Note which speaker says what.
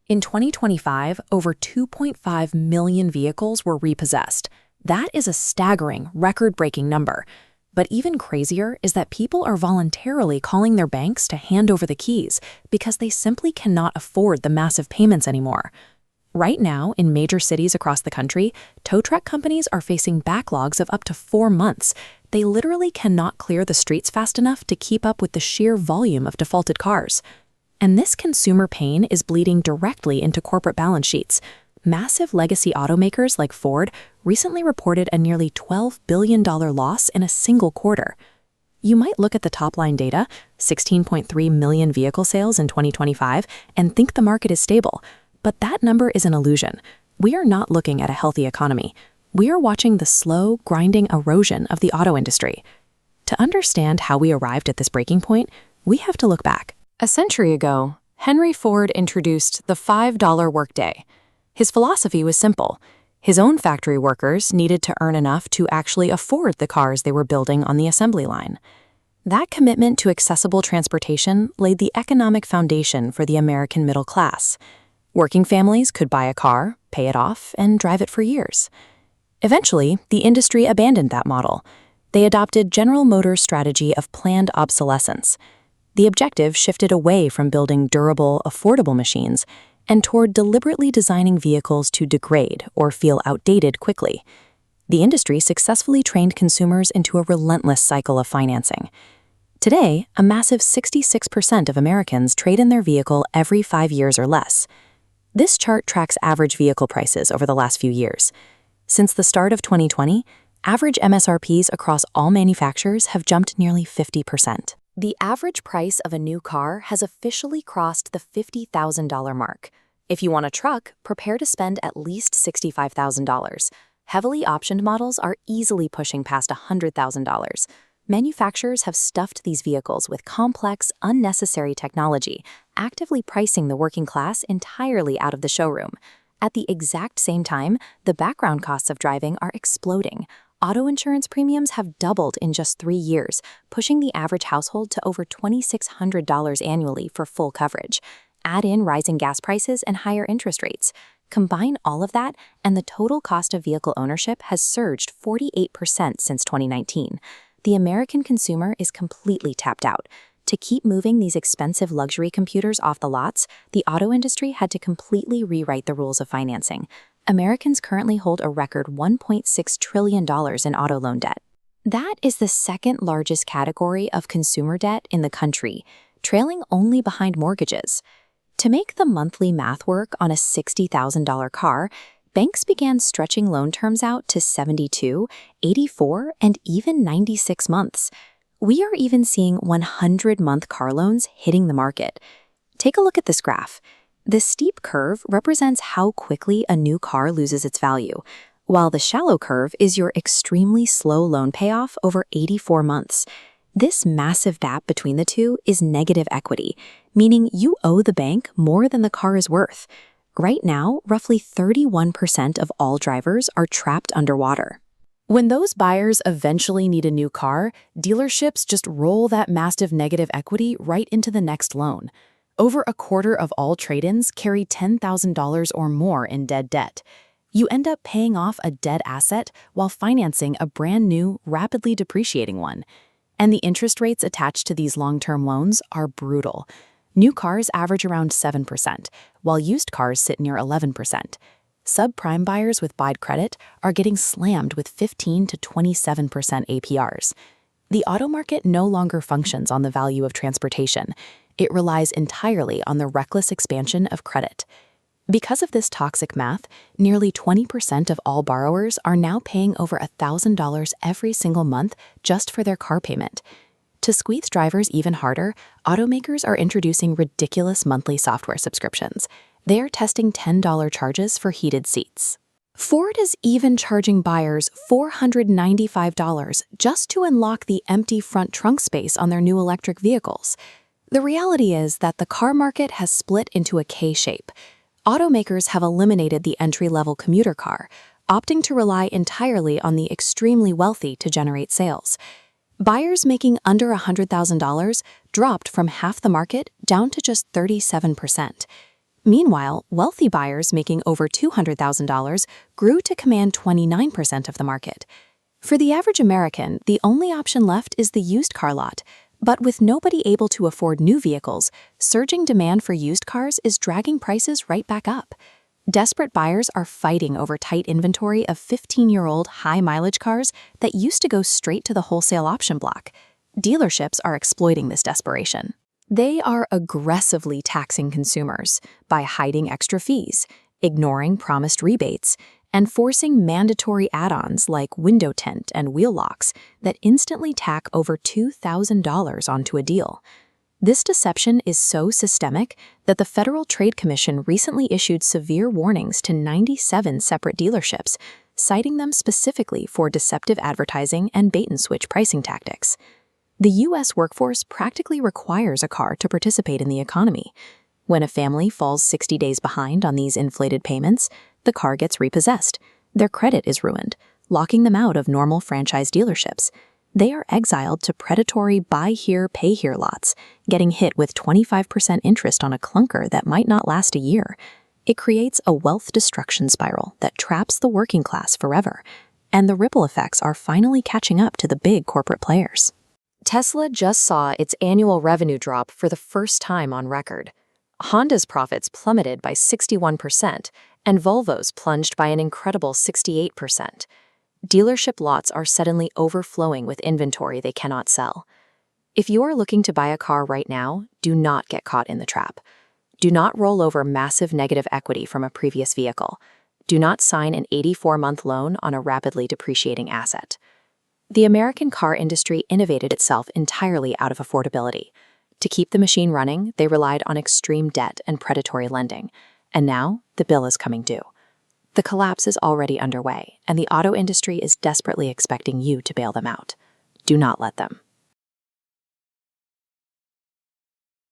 Speaker 1: In 2025, over 2.5 million vehicles were repossessed. That is a staggering, record-breaking number. But even crazier is that people are voluntarily calling their banks to hand over the keys because they simply cannot afford the massive payments anymore. Right now, in major cities across the country, tow truck companies are facing backlogs of up to 4 months. They literally cannot clear the streets fast enough to keep up with the sheer volume of defaulted cars. And this consumer pain is bleeding directly into corporate balance sheets. Massive legacy automakers like Ford recently reported a nearly $12 billion loss in a single quarter. You might look at the top-line data, 16.3 million vehicle sales in 2025, and think the market is stable. But that number is an illusion. We are not looking at a healthy economy. We are watching the slow, grinding erosion of the auto industry. To understand how we arrived at this breaking point, we have to look back. A century ago, Henry Ford introduced the $5 workday. His philosophy was simple. His own factory workers needed to earn enough to actually afford the cars they were building on the assembly line. That commitment to accessible transportation laid the economic foundation for the American middle class. Working families could buy a car, pay it off, and drive it for years. Eventually, the industry abandoned that model. They adopted General Motors' strategy of planned obsolescence. The objective shifted away from building durable, affordable machines and toward deliberately designing vehicles to degrade or feel outdated quickly. The industry successfully trained consumers into a relentless cycle of financing. Today, a massive 66% of Americans trade in their vehicle every 5 years or less. This chart tracks average vehicle prices over the last few years. Since the start of 2020, average MSRPs across all manufacturers have jumped nearly 50%. The average price of a new car has officially crossed the $50,000 mark. If you want a truck, prepare to spend at least $65,000. Heavily optioned models are easily pushing past $100,000. Manufacturers have stuffed these vehicles with complex, unnecessary technology, actively pricing the working class entirely out of the showroom. At the exact same time, the background costs of driving are exploding. Auto insurance premiums have doubled in just 3 years, pushing the average household to over $2,600 annually for full coverage. Add in rising gas prices and higher interest rates. Combine all of that, and the total cost of vehicle ownership has surged 48% since 2019. The American consumer is completely tapped out. To keep moving these expensive luxury computers off the lots, the auto industry had to completely rewrite the rules of financing. Americans currently hold a record $1.6 trillion in auto loan debt. That is the second largest category of consumer debt in the country, trailing only behind mortgages. To make the monthly math work on a $60,000 car, banks began stretching loan terms out to 72, 84, and even 96 months. We are even seeing 100-month car loans hitting the market. Take a look at this graph. The steep curve represents how quickly a new car loses its value, while the shallow curve is your extremely slow loan payoff over 84 months. This massive gap between the two is negative equity, meaning you owe the bank more than the car is worth. Right now, roughly 31% of all drivers are trapped underwater. When those buyers eventually need a new car, dealerships just roll that massive negative equity right into the next loan. Over a quarter of all trade-ins carry $10,000 or more in dead debt. You end up paying off a dead asset while financing a brand new, rapidly depreciating one. And the interest rates attached to these long-term loans are brutal. New cars average around 7%, while used cars sit near 11%. Subprime buyers with bad credit are getting slammed with 15 to 27% APRs. The auto market no longer functions on the value of transportation. It relies entirely on the reckless expansion of credit. Because of this toxic math, nearly 20% of all borrowers are now paying over $1,000 every single month just for their car payment. To squeeze drivers even harder, automakers are introducing ridiculous monthly software subscriptions. They are testing $10 charges for heated seats. Ford is even charging buyers $495 just to unlock the empty front trunk space on their new electric vehicles. The reality is that the car market has split into a K-shape. Automakers have eliminated the entry-level commuter car, opting to rely entirely on the extremely wealthy to generate sales. Buyers making under $100,000 dropped from half the market down to just 37%. Meanwhile, wealthy buyers making over $200,000 grew to command 29% of the market. For the average American, the only option left is the used car lot. But with nobody able to afford new vehicles, surging demand for used cars is dragging prices right back up. Desperate buyers are fighting over tight inventory of 15-year-old high-mileage cars that used to go straight to the wholesale option block. Dealerships are exploiting this desperation. They are aggressively taxing consumers by hiding extra fees, ignoring promised rebates, and forcing mandatory add-ons like window tint and wheel locks that instantly tack over $2,000 onto a deal. This deception is so systemic that the Federal Trade Commission recently issued severe warnings to 97 separate dealerships, citing them specifically for deceptive advertising and bait-and-switch pricing tactics. The U.S. workforce practically requires a car to participate in the economy. When a family falls 60 days behind on these inflated payments, the car gets repossessed. Their credit is ruined, locking them out of normal franchise dealerships. They are exiled to predatory buy here, pay here lots, getting hit with 25% interest on a clunker that might not last a year. It creates a wealth destruction spiral that traps the working class forever, and the ripple effects are finally catching up to the big corporate players. Tesla just saw its annual revenue drop for the first time on record. Honda's profits plummeted by 61%, and Volvo's plunged by an incredible 68%. Dealership lots are suddenly overflowing with inventory they cannot sell. If you are looking to buy a car right now, do not get caught in the trap. Do not roll over massive negative equity from a previous vehicle. Do not sign an 84-month loan on a rapidly depreciating asset. The American car industry innovated itself entirely out of affordability. To keep the machine running, they relied on extreme debt and predatory lending. And now, the bill is coming due. The collapse is already underway, and the auto industry is desperately expecting you to bail them out. Do not let them.